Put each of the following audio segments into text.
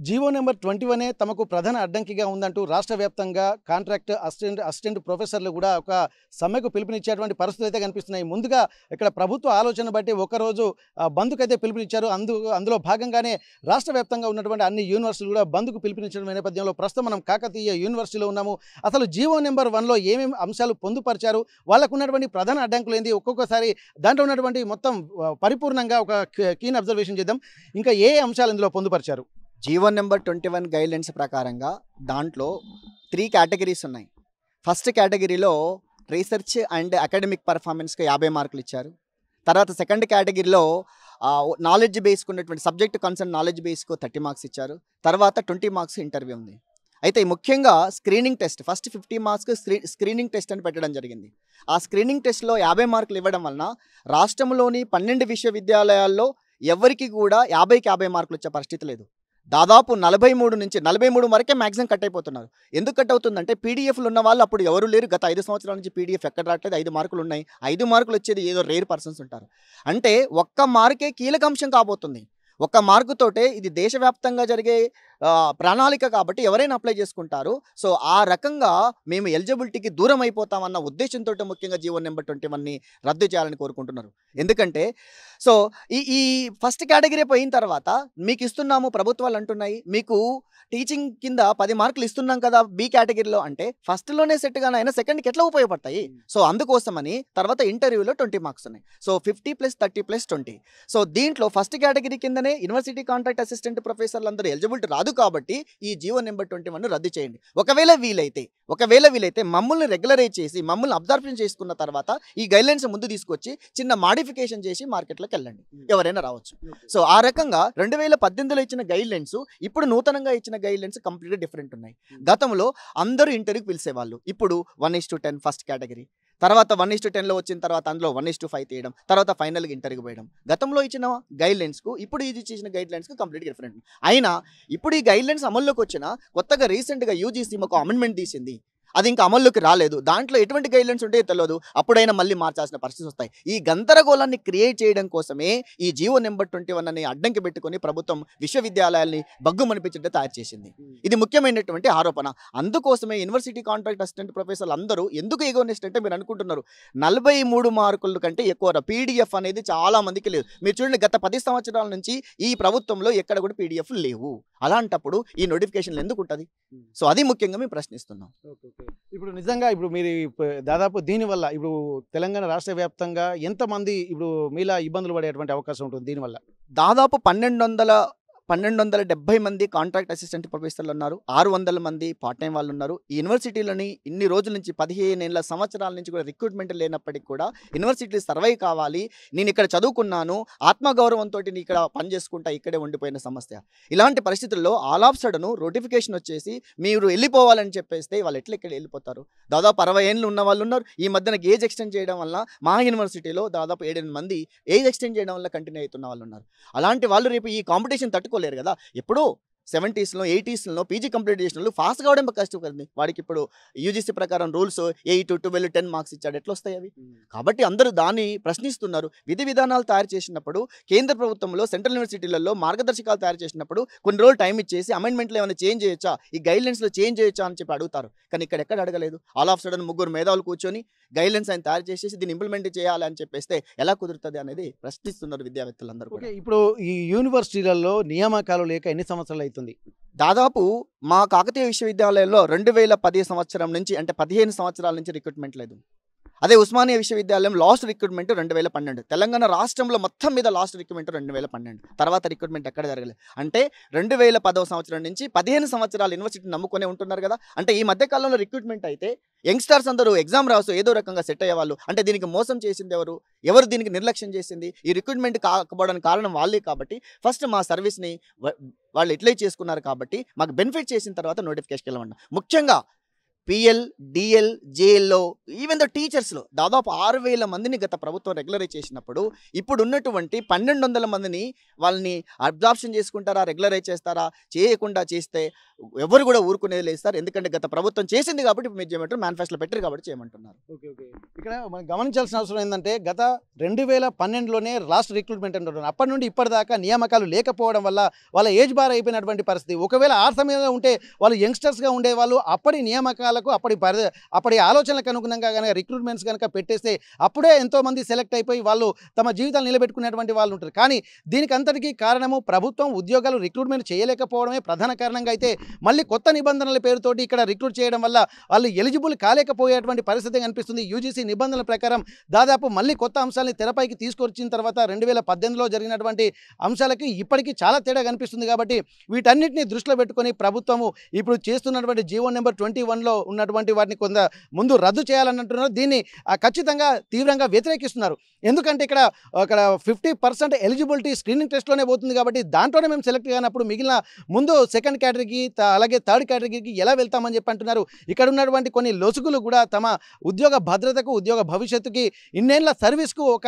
GO number 21 తమకు ప్రధాన అడ్డంకిగా ఉందంటూ రాష్ట్ర వ్యాప్తంగా కాంట్రాక్ట్ అసిస్టెంట్ ప్రొఫెసర్లు కూడా ఒక సమ్మెకు పిలుపునిచ్చేటువంటి పరిస్థితులు అయితే కనిపిస్తున్నాయి. ముందుగా ఇక్కడ ప్రభుత్వ ఆలోచన బట్టి ఒకరోజు బంద్కైతే పిలుపునిచ్చారు. అందులో భాగంగానే రాష్ట్ర వ్యాప్తంగా ఉన్నటువంటి అన్ని యూనివర్సిటీలు కూడా బంద్కు పిలుపునిచ్చడం నేపథ్యంలో ప్రస్తుతం మనం కాకతీయ యూనివర్సిటీలో ఉన్నాము. అసలు జీవో నెంబర్ 1లో ఏమేమి అంశాలు పొందుపరిచారు, వాళ్ళకు ఉన్నటువంటి ప్రధాన అడ్డంకులు ఏంది, ఒక్కొక్కసారి దాంట్లో ఉన్నటువంటి మొత్తం పరిపూర్ణంగా ఒక కీన్ అబ్జర్వేషన్ చేద్దాం. ఇంకా ఏ అంశాలు ఇందులో పొందుపరిచారు? జీవో నెంబర్ 21 గైడ్లైన్స్ ప్రకారంగా దాంట్లో 3 కేటగిరీస్ ఉన్నాయి. ఫస్ట్ కేటగిరీలో రీసెర్చ్ అండ్ అకాడమిక్ పర్ఫార్మెన్స్కి 50 మార్కులు ఇచ్చారు. తర్వాత సెకండ్ కేటగిరీలో నాలెడ్జ్ బేస్కున్నటువంటి సబ్జెక్ట్ కన్సర్న్ నాలెడ్జ్ బేస్కు 30 మార్క్స్ ఇచ్చారు. తర్వాత 20 మార్క్స్ ఇంటర్వ్యూ ఉంది. అయితే ముఖ్యంగా screening test first 50 marks screening test అని పెట్టడం జరిగింది. ఆ స్క్రీనింగ్ టెస్ట్లో 50 మార్కులు ఇవ్వడం వలన రాష్ట్రంలోని 12 విశ్వవిద్యాలయాల్లో ఎవరికి కూడా 50కి 50 మార్కులు వచ్చే పరిస్థితి లేదు. దాదాపు 43 నుంచి 43 వరకే మ్యాక్సిమం కట్ అయిపోతున్నారు. ఎందుకు కట్ అవుతుందంటే పీడిఎఫ్లు ఉన్న వాళ్ళు అప్పుడు ఎవరు లేరు. గత 5 సంవత్సరాల నుంచి పీడిఎఫ్ ఎక్కడ రావట్లేదు. 5 మార్కులు ఉన్నాయి. 5 మార్కులు వచ్చేది ఏదో రేర్ పర్సన్స్ ఉంటారు. అంటే ఒక్క మార్కే కీలక అంశం కాబోతుంది. ఒక్క మార్కుతోటే ఇది దేశవ్యాప్తంగా జరిగే ప్రణాళిక కాబట్టి ఎవరైనా అప్లై చేసుకుంటారు. సో ఆ రకంగా మేము ఎలిజిబిలిటీకి దూరం అయిపోతామన్న ఉద్దేశంతో ముఖ్యంగా జీవో నెంబర్ 21ని రద్దు చేయాలని కోరుకుంటున్నారు. ఎందుకంటే సో ఈ ఫస్ట్ కేటగిరీ పోయిన తర్వాత మీకు ఇస్తున్నాము, ప్రభుత్వాలు అంటున్నాయి మీకు టీచింగ్ కింద 10 మార్కులు ఇస్తున్నాం కదా బి కేటగిరీలో, అంటే ఫస్ట్లోనే సెట్గానే అయినా సెకండ్కి ఎట్లా ఉపయోగపడతాయి? సో అందుకోసమని తర్వాత ఇంటర్వ్యూలో 20 మార్క్స్ ఉన్నాయి. సో 50 + 30 + 20. సో దీంట్లో ఫస్ట్ కేటగిరీ కిందనే యూనివర్సిటీ కాంట్రాక్ట్ అసిస్టెంట్ ప్రొఫెసర్లు అందరూ ఎలిజిబిలిటీ రాదు కాబట్టి ఈ జీవో నెంబర్ 21 రద్దు చేయండి. ఒకవేళ వీలైతే మమ్మల్ని రెగ్యులరైజ్ చేసి మమ్మల్ని అబ్జర్వేషన్ చేసుకున్న తర్వాత ఈ గైడ్లైన్స్ ముందు తీసుకొచ్చి చిన్న మాడిఫికేషన్ చేసి మార్కెట్లోకి వెళ్ళండి, ఎవరైనా రావచ్చు. సో ఆ రకంగా 2018లో ఇచ్చిన గైడ్లైన్స్ ఇప్పుడు నూతనంగా ఇచ్చిన గైడ్లైన్స్ కంప్లీట్గా డిఫరెంట్ ఉన్నాయి. గతంలో అందరూ ఇంటర్వ్యూకి పిలిచేవాళ్ళు. ఇప్పుడు 1:10 ఫస్ట్ కేటగిరీ, తర్వాత 1:10లో వచ్చిన తర్వాత అందులో 1:5 తీయడం, తర్వాత ఫైనల్గా ఇంటర్వ్యూకి పోయడం. గతంలో ఇచ్చిన గైడ్లైన్స్కు ఇప్పుడు ఇది ఇచ్చిన గైడ్లైన్స్కు కంప్లీట్గా డిఫరెంట్. అయినా ఇప్పుడు ఈ గైడ్లైన్స్ అమల్లోకి వచ్చిన కొత్తగా రీసెంట్గా యూజీసీ ఒక అమెండ్మెంట్ తీసింది. అది ఇంకా అమల్లోకి రాలేదు. దాంట్లో ఎటువంటి గైడ్లైన్స్ ఉంటే తెలియదు. అప్పుడైనా మళ్ళీ మార్చాల్సిన పరిస్థితి వస్తాయి. ఈ గందరగోళాన్ని క్రియేట్ చేయడం కోసమే ఈ జీవో నెంబర్ 21 అని అడ్డంకి పెట్టుకుని ప్రభుత్వం విశ్వవిద్యాలయాల్ని బగ్గుమనిపించేట్టు తయారు చేసింది. ఇది ముఖ్యమైనటువంటి ఆరోపణ. అందుకోసమే యూనివర్సిటీ కాంట్రాక్ట్ అసిస్టెంట్ ప్రొఫెసర్లు అందరూ ఎందుకు ఎగోనిస్ట్ అంటే మీరు అనుకుంటున్నారు 43 మార్కుల కంటే ఎక్కువ పీడిఎఫ్ అనేది చాలా మందికి లేదు. మీరు చూడండి, గత 10 సంవత్సరాల నుంచి ఈ ప్రభుత్వంలో ఎక్కడ కూడా పీడిఎఫ్ లేవు. అలాంటప్పుడు ఈ నోటిఫికేషన్లు ఎందుకు ఉంటుంది? సో అది ముఖ్యంగా మేము ప్రశ్నిస్తున్నాం. ఇప్పుడు నిజంగా ఇప్పుడు మీరు దాదాపు దీనివల్ల ఇప్పుడు తెలంగాణ రాష్ట్ర వ్యాప్తంగా ఎంతమంది ఇప్పుడు మీలా ఇబ్బందులు పడేటువంటి అవకాశం ఉంటుంది దీనివల్ల? దాదాపు 1270 మంది కాంట్రాక్ట్ అసిస్టెంట్ ప్రొఫెసర్లు ఉన్నారు. 600 మంది పార్ట్ టైం వాళ్ళు ఉన్నారు. ఈ యూనివర్సిటీలని ఇన్ని రోజుల నుంచి 15 సంవత్సరాల నుంచి కూడా రిక్రూట్మెంట్ లేనప్పటికీ కూడా యూనివర్సిటీ సర్వైవ్ కావాలి, నేను ఇక్కడ చదువుకున్నాను, ఆత్మగౌరవంతో ఇక్కడ పనిచేసుకుంటా ఇక్కడే ఉండిపోయిన సమస్య. ఇలాంటి పరిస్థితుల్లో ఆల్ ఆఫ్ సడన్ నోటిఫికేషన్ వచ్చేసి మీరు వెళ్ళిపోవాలని చెప్పేస్తే వాళ్ళు ఎట్లా వెళ్ళిపోతారు? దాదాపు 60 ఏళ్ళు ఉన్న వాళ్ళు ఉన్నారు. ఈ మధ్యన ఏజ్ ఎక్స్టెండ్ చేయడం వల్ల మా యూనివర్సిటీలో దాదాపు 7 మంది ఏజ్ ఎక్స్టెండ్ చేయడం వల్ల కంటిన్యూ అవుతున్న వాళ్ళు ఉన్నారు. అలాంటి వాళ్ళు రేపు ఈ కాంపిటీషన్ తట్టుకోలేరు కదా. ఎప్పుడో 70స్లో 80స్లో పీజీ కంప్లీట్ చేసిన వాళ్ళు ఫాస్ట్ కావడం కష్టం కదండి. వాడికి ఇప్పుడు యూజీసీ ప్రకారం రూల్స్ 8, 12, 10 మార్క్స్ ఇచ్చాడు, ఎట్లా వస్తాయి అవి? కాబట్టి అందరూ దాన్ని ప్రశ్నిస్తున్నారు. విధి విధానాలు తయారు చేసినప్పుడు కేంద్ర ప్రభుత్వంలో సెంట్రల్ యూనివర్సిటీలలో మార్గదర్శకాలు తయారు చేసినప్పుడు కొన్ని రోజులు టైం ఇచ్చేసి అమెండ్మెంట్లో ఏమైనా చేంజ్ చేయొచ్చా, ఈ గైడ్లైన్స్లో చేంజ్ చేయొచ్చా అని చెప్పి అడుగుతారు. కానీ ఇక్కడ ఎక్కడ అడగలేదు. ఆల్ ఆఫ్ సడన్ 3 మేధావులు కూర్చొని గైడ్లైన్స్ ఆయన తయారు చేసేసి దీన్ని ఇంప్లిమెంట్ చేయాలి అని చెప్పేస్తే ఎలా కుదురుతుంది అనేది ప్రశ్నిస్తున్నారు విద్యావేత్తలందరూ. ఇప్పుడు ఈ యూనివర్సిటీలలో నియామకాలు లేక ఎన్ని సంవత్సరాలు అవుతుంది? దాదాపు మా కాకతీయ విశ్వవిద్యాలయంలో 2010 సంవత్సరం నుంచి అంటే 15 సంవత్సరాల నుంచి రిక్రూట్మెంట్ లేదు. అదే ఉస్మానియా విశ్వవిద్యాలయం లాస్ట్ రిక్రూట్మెంట్ 2012. తెలంగాణ రాష్ట్రంలో మొత్తం మీద లాస్ట్ రిక్రూట్మెంట్ 2012. తర్వాత రిక్రూట్మెంట్ ఎక్కడ జరగలేదు. అంటే 2010 సంవత్సరం నుంచి 15 సంవత్సరాలు యూనివర్సిటీ నమ్ముకునే ఉంటున్నారు కదా. అంటే ఈ మధ్య కాలంలో రిక్రూట్మెంట్ అయితే యంగ్స్టర్స్ అందరూ ఎగ్జామ్ రాసు ఏదో రకంగా సెట్ అయ్యేవాళ్ళు. అంటే దీనికి మోసం చేసింది ఎవరు దీనికి నిర్లక్ష్యం చేసింది? ఈ రిక్రూట్మెంట్ కాకపోవడానికి కారణం వాళ్ళే. కాబట్టి ఫస్ట్ మా సర్వీస్ని వాళ్ళు ఎట్లయితే చేసుకున్నారు కాబట్టి మాకు బెనిఫిట్ చేసిన తర్వాత నోటిఫికేషన్ వెళ్ళమన్నా. ముఖ్యంగా పిఎల్, డిఎల్, జేఎల్లో, ఈవెన్ ద టీచర్స్లో దాదాపు 6,000 మందిని గత ప్రభుత్వం రెగ్యులరైజ్ చేసినప్పుడు ఇప్పుడు ఉన్నటువంటి 1,200 మందిని వాళ్ళని అబ్జార్ప్షన్ చేసుకుంటారా, రెగ్యులరైజ్ చేస్తారా? చేయకుండా చేస్తే ఎవరు కూడా ఊరుకునేది లేదు సార్. ఎందుకంటే గత ప్రభుత్వం చేసింది కాబట్టి మీరు చేయమంటారు, మేనిఫెస్టోలో పెట్టారు కాబట్టి చేయమంటున్నారు. ఓకే ఓకే ఇక్కడ మనం గమనించాల్సిన అవసరం ఏంటంటే గత 2012లోనే లాస్ట్ రిక్రూట్మెంట్ అంటున్నారు. అప్పటి నుండి ఇప్పటిదాకా నియామకాలు లేకపోవడం వల్ల వాళ్ళ ఏజ్ బార్ అయిపోయినటువంటి పరిస్థితి. ఒకవేళ ఆ సమయంలో ఉంటే వాళ్ళు యంగ్స్టర్స్గా ఉండేవాళ్ళు అప్పటి నియామకాలకు అప్పటి ఆలోచనలకు అనుగుణంగా కనుక రిక్రూట్మెంట్స్ కనుక పెట్టేస్తే అప్పుడే ఎంతోమంది సెలెక్ట్ అయిపోయి వాళ్ళు తమ జీవితాలు నిలబెట్టుకునేటువంటి వాళ్ళు ఉంటారు. కానీ దీనికి అంతటికీ కారణము ప్రభుత్వం ఉద్యోగాలు రిక్రూట్మెంట్ చేయలేకపోవడమే ప్రధాన కారణంగా అయితే మళ్ళీ కొత్త నిబంధనల పేరుతోటి ఇక్కడ రిక్రూట్ చేయడం వల్ల వాళ్ళు ఎలిజిబుల్ కాలేకపోయేటువంటి పరిస్థితి కనిపిస్తుంది. యూజీసీ నిబంధనల ప్రకారం దాదాపు మళ్ళీ కొత్త అంశాలని తెరపైకి తీసుకొచ్చిన తర్వాత 2018లో జరిగినటువంటి అంశాలకి ఇప్పటికీ చాలా తేడా కనిపిస్తుంది. కాబట్టి వీటన్నిటిని దృష్టిలో పెట్టుకొని ప్రభుత్వము ఇప్పుడు చేస్తున్నటువంటి జీవో నెంబర్ 21లో ఉన్నటువంటి వాటిని కొంత ముందు రద్దు చేయాలని అంటున్నారు. దీన్ని ఖచ్చితంగా తీవ్రంగా వ్యతిరేకిస్తున్నారు. ఎందుకంటే ఇక్కడ 50% ఎలిజిబిలిటీ స్క్రీనింగ్ టెస్ట్లోనే పోతుంది కాబట్టి దాంట్లోనే మేము సెలెక్ట్ కానప్పుడు మిగిలిన ముందు సెకండ్ కేటగిరీకి అలాగే థర్డ్ కేటగిరీకి ఎలా వెళ్తామని చెప్పి అంటున్నారు. ఇక్కడ ఉన్నటువంటి కొన్ని లొసుగులు కూడా తమ ఉద్యోగ భద్రతకు, ఉద్యోగ భవిష్యత్తుకి, ఇన్నేళ్ల సర్వీస్కు ఒక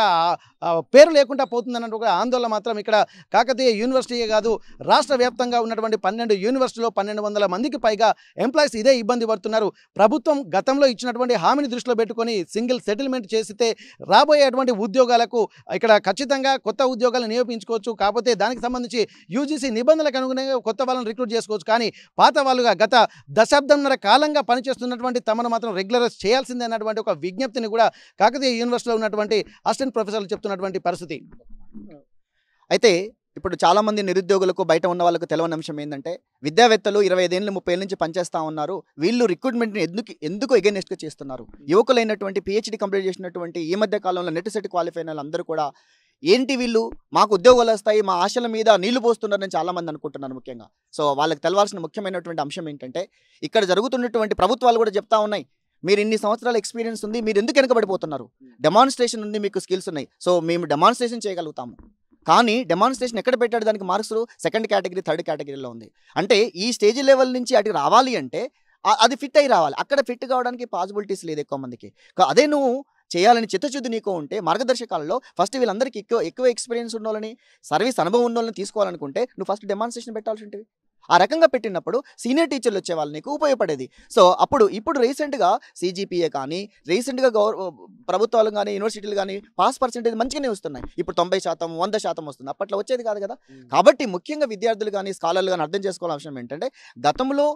పేరు లేకుండా పోతుందన్న ఒక ఆందోళన మాత్రం ఇక్కడ కాకతీయ యూనివర్సిటీయే కాదు రాష్ట్ర వ్యాప్తంగా ఉన్నటువంటి 12 యూనివర్సిటీలో 1,200 మందికి పైగా ఎంప్లాయీస్ ఇదే ఇబ్బంది పడుతున్నారు. ప్రభుత్వం గతంలో ఇచ్చినటువంటి హామీని దృష్టిలో పెట్టుకొని సింగిల్ సెటిల్మెంట్ చేస్తే రాబోయేటువంటి ఉద్యోగాలకు ఇక్కడ ఖచ్చితంగా కొత్త ఉద్యోగాలు నియమించుకోవచ్చు. కాకపోతే దానికి సంబంధించి యూజీసీ నిబంధనలకు అనుగుణంగా కొత్త వాళ్ళని రిక్రూట్ చేసుకోవచ్చు. కానీ పాత వాళ్ళుగా గత దశాబ్దంన్నర కాలంగా పనిచేస్తున్నటువంటి తమను మాత్రం రెగ్యులరైజ్ చేయాల్సిందే అన్నటువంటి ఒక విజ్ఞప్తిని కూడా కాకతీయ యూనివర్సిటీలో ఉన్నటువంటి అసిస్టెంట్ ప్రొఫెసర్లు చెప్తున్నటువంటి పరిస్థితి. అయితే ఇప్పుడు చాలామంది నిరుద్యోగులకు, బయట ఉన్న వాళ్ళకు తెలియని అంశం ఏంటంటే విద్యావేత్తలు 25 ఏళ్ళు 30 ఏళ్ళ నుంచి పనిచేస్తూ ఉన్నారు. వీళ్ళు రిక్రూట్మెంట్ని ఎందుకు ఎగెనెస్ట్గా చేస్తున్నారు? యువకులైనటువంటి పిహెచ్డి కంప్లీట్ చేసినటువంటి ఈ మధ్య కాలంలో నెట్ సెట్ క్వాలిఫై అయిన వాళ్ళందరూ కూడా ఏంటి వీళ్ళు మాకు ఉద్యోగాలు వస్తాయి, మా ఆశల మీద నీళ్లు పోస్తున్నారని చాలామంది అనుకుంటున్నారు ముఖ్యంగా. సో వాళ్ళకి తెలవాల్సిన ముఖ్యమైనటువంటి అంశం ఏంటంటే ఇక్కడ జరుగుతున్నటువంటి ప్రభుత్వాలు కూడా చెప్తా ఉన్నాయి, మీరు ఇన్ని సంవత్సరాల ఎక్స్పీరియన్స్ ఉంది, మీరు ఎందుకు వెనకబడిపోతున్నారు? డెమాన్స్ట్రేషన్ ఉంది, మీకు స్కిల్స్ ఉన్నాయి, సో మేము డెమాన్స్ట్రేషన్ చేయగలుగుతాము. కానీ డెమాన్స్ట్రేషన్ ఎక్కడ పెట్టాడు? దానికి మార్క్స్ సెకండ్ కేటగిరీ, థర్డ్ కేటగిరీలో ఉంది. అంటే ఈ స్టేజ్ లెవెల్ నుంచి అటు రావాలి అంటే అది ఫిట్ అయి రావాలి. అక్కడ ఫిట్ కావడానికి పాసిబిలిటీస్ లేదు ఎక్కువ మందికి. అదే నువ్వు చేయాలని చిత్తశుద్ధి నీకు ఉంటే మార్గదర్శకాలలో ఫస్ట్ వీళ్ళందరికీ ఎక్కువ ఎక్స్పీరియన్స్ ఉన్న వాళ్ళని, సర్వీస్ అనుభవం ఉన్న వాళ్ళని తీసుకోవాలనుకుంటే నువ్వు ఫస్ట్ డెమాన్స్ట్రేషన్ పెట్టాల్సి ఉంటుంది. ఆ రకంగా పెట్టినప్పుడు సీనియర్ టీచర్లు వచ్చే వాళ్ళు నీకు ఉపయోగపడేది. సో ఇప్పుడు రీసెంట్గా CGPA కానీ, రీసెంట్గా ప్రభుత్వాలు కానీ, యూనివర్సిటీలు కానీ పాస్ పర్సెంటేజ్ మంచిగానే వస్తున్నాయి. ఇప్పుడు 90%, 100% వస్తుంది. అప్పట్లో వచ్చేది కాదు కదా. కాబట్టి ముఖ్యంగా విద్యార్థులు కానీ, స్కాలర్లు కానీ అర్థం చేసుకోవాల్సిన అవసరం ఏంటంటే గతంలో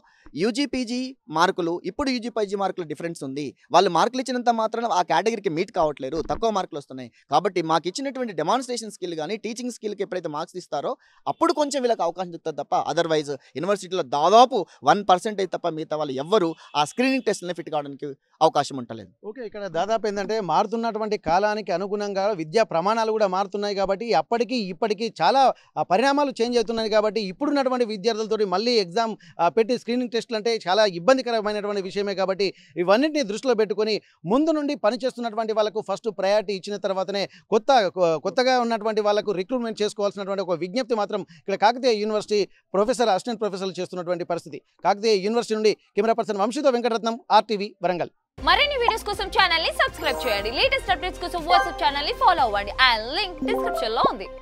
UG/PG మార్కులు, ఇప్పుడు UG/PG మార్కులు డిఫరెన్స్ ఉంది. వాళ్ళు మార్కులు ఇచ్చినంత మాత్రం ఆ కేటగిరీకి మీట్ కావట్లేరు, తక్కువ మార్కులు వస్తున్నాయి. కాబట్టి మాకు ఇచ్చినటువంటి డెమాన్స్ట్రేషన్ స్కిల్ కానీ, టీచింగ్ స్కిల్కి ఎప్పుడైతే మార్క్స్ ఇస్తారో అప్పుడు కొంచెం వీళ్ళకి అవకాశం ఇస్తుంది తప్ప అదర్వైజ్ యూనివర్సిటీలో దాదాపు 1% తప్ప మిగతా వాళ్ళు ఎవ్వరు ఆ స్క్రీనింగ్ టెస్ట్ని ఫిట్ కావడానికి అవకాశం ఉండలేదు. ఓకే, ఇక్కడ దాదాపు ఏంటంటే మారుతున్నటువంటి కాలానికి అనుగుణంగా విద్యా ప్రమాణాలు కూడా మారుతున్నాయి కాబట్టి అప్పటికి ఇప్పటికీ చాలా పరిణామాలు చేంజ్ అవుతున్నాయి. కాబట్టి ఇప్పుడున్నటువంటి విద్యార్థులతో మళ్ళీ ఎగ్జామ్ పెట్టి స్క్రీనింగ్ టెస్టులు అంటే చాలా ఇబ్బందికరమైనటువంటి విషయమే. కాబట్టి ఇవన్నింటినీ దృష్టిలో పెట్టుకొని ముందు నుండి పనిచేస్తున్నటువంటి వాళ్ళకు ఫస్ట్ ప్రయారిటీ ఇచ్చిన తర్వాతనే కొత్తగా ఉన్నటువంటి వాళ్ళకు రిక్రూట్మెంట్ చేసుకోవాల్సినటువంటి ఒక విజ్ఞప్తి మాత్రం ఇక్కడ కాకతీయ యూనివర్సిటీ ప్రొఫెసర్, అసిస్టెంట్ ప్రొఫెసర్లు చేస్తున్నటువంటి పరిస్థితి. కాకతీయ యూనివర్సిటీ నుండి కెమెరా పర్సన్ వంశీతో వెంకటరత్నం, RTV వరంగల్. మరిన్ని వీడియోస్ కోసం ఛానల్ ని సబ్స్క్రైబ్ చేయండి. లేటెస్ట్ అప్డేట్స్ కోసం వాట్సాప్ ఛానల్ ని ఫాలో అవ్వండి. ఆ లింక్ డిస్క్రిప్షన్ లో ఉంది.